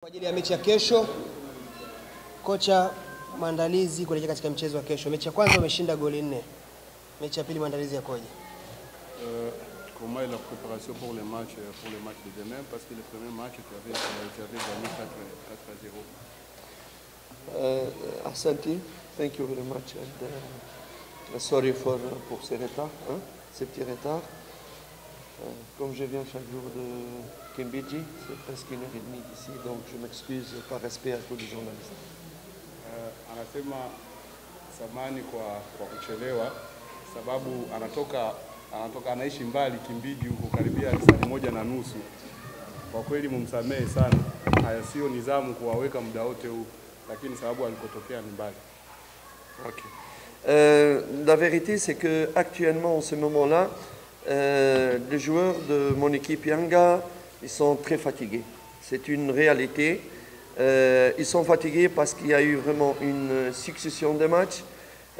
Kwa ajili ya mechi ya kesho, kocha, maandalizi kuelekea katika mchezo wa kesho. Mechi ya kwanza umeshinda goli 4. Mechi ya pili maandalizi yakoje? Comment est la préparation pour le match de demain, parce que le premier match tu avais gagné 4-0. Asante, thank you very much and sorry pour ce retard, ce petit retard. Comme je viens chaque jour de Kimbiji, c'est presque 1h30 d'ici, donc je m'excuse par respect à tous les journalistes. Anasema samani kwa kuchelewa sababu anatoka anaishi mbali Kimbiji huko karibia saa 1:30. Kwa kweli mumsamehe sana. Haya sio nizamu kuwaweka muda wote huu, lakini sababu alikotokea ni mbali. Okay. La vérité c'est que actuellement en ce moment-là les joueurs de mon équipe Yanga, ils sont très fatigués. C'est une réalité. Ils sont fatigués parce qu'il y a eu vraiment une succession de matchs.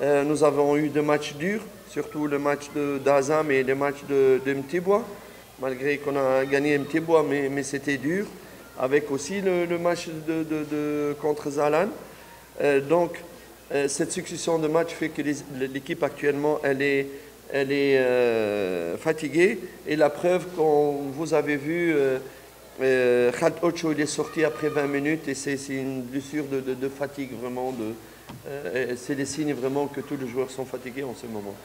Nous avons eu des matchs durs, surtout le match d'Azam et le match de Mtibwa. Malgré qu'on a gagné Mtibwa, mais c'était dur. Avec aussi le match contre Zalan. Donc, cette succession de matchs fait que l'équipe actuellement, elle est fatiguée. Et la preuve, quand vous avez vu, Khaled Ocho il est sorti après 20 minutes et c'est une blessure de fatigue vraiment. C'est des signes vraiment que tous les joueurs sont fatigués en ce moment.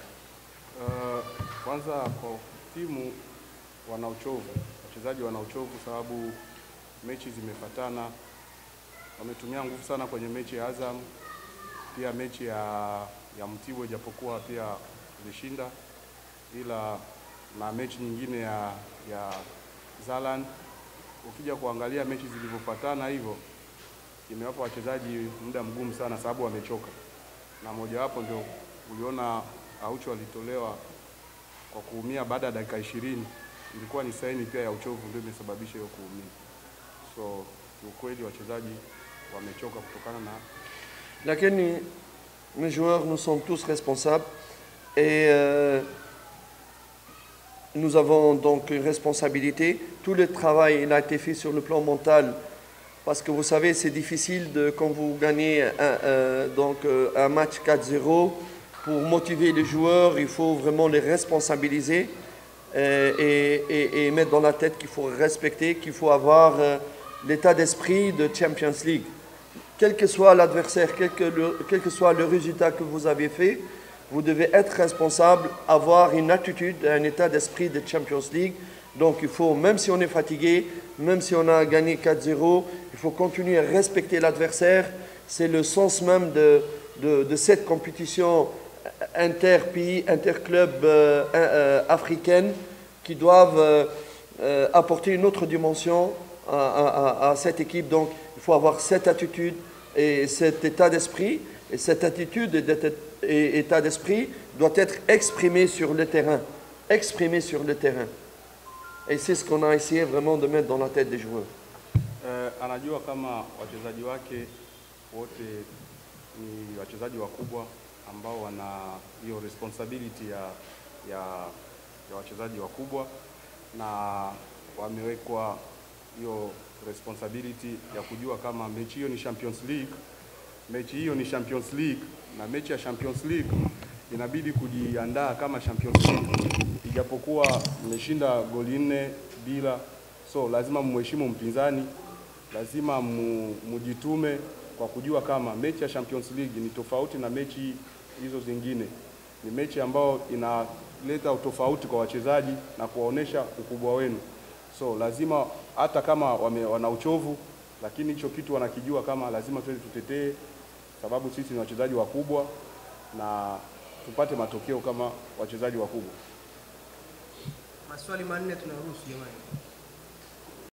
Kwanza kwa timu wana uchovu, wachezaji wana uchovu sababu mechi zimefatana. Wametumia nguvu sana kwenye mechi ya Azam, pia mechi ya Mtibwa japokuwa pia ilishinda, ila na mechi nyingine ya Zalan. Ukija kuangalia mechi zilivyofuatana hivyo, imewapa wachezaji muda mgumu sana sababu wamechoka. Na moja wapo ndio uliona Aucho alitolewa kwa kuumia baada ya dakika 20. Ilikuwa ni saini pia ya uchovu ndio imesababisha hiyo kuumia. So ukweli wachezaji wamechoka kutokana na lakini mes joueurs nous sommes tous responsables et nous avons donc une responsabilité. Tout le travail il a été fait sur le plan mental parce que vous savez c'est difficile quand vous gagnez un match 4-0 pour motiver les joueurs, il faut vraiment les responsabiliser et mettre dans la tête qu'il faut respecter, qu'il faut avoir l'état d'esprit de Champions League. Quel que soit l'adversaire, quel que soit le résultat que vous avez fait, vous devez être responsable, avoir une attitude, un état d'esprit de Champions League. Donc il faut, même si on est fatigué, même si on a gagné 4-0, il faut continuer à respecter l'adversaire. C'est le sens même de cette compétition inter-pays, inter-club africaine qui doivent apporter une autre dimension à cette équipe. Donc il faut avoir cette attitude et cet état d'esprit. Et cette attitude et état d'esprit doit être exprimé sur le terrain. Exprimé sur le terrain. Et c'est ce qu'on a essayé vraiment de mettre dans la tête des joueurs. Anajua kama wachezaji wake wote ni wachezaji wakubwa ambao wana hiyo responsibility ya wachezaji wakubwa na wamewekwa hiyo responsibility ya kujua kama mechi hiyo ni Champions League. Mechi hiyo ni Champions League na mechi ya Champions League inabidi kujiandaa kama Champions League. Ijapokuwa mmeshinda goli 4 bila, so lazima mheshimu mpinzani, lazima mujitume kwa kujua kama mechi ya Champions League ni tofauti na mechi hizo zingine. Ni mechi ambayo inaleta utofauti kwa wachezaji na kuwaonesha ukubwa wenu. So lazima hata kama wana uchovu, lakini hicho kitu wanakijua kama lazima tutetee sababu sisi ni wachezaji wakubwa na tupate matokeo kama wachezaji wakubwa. Maswali manne tunaruhusu jamani.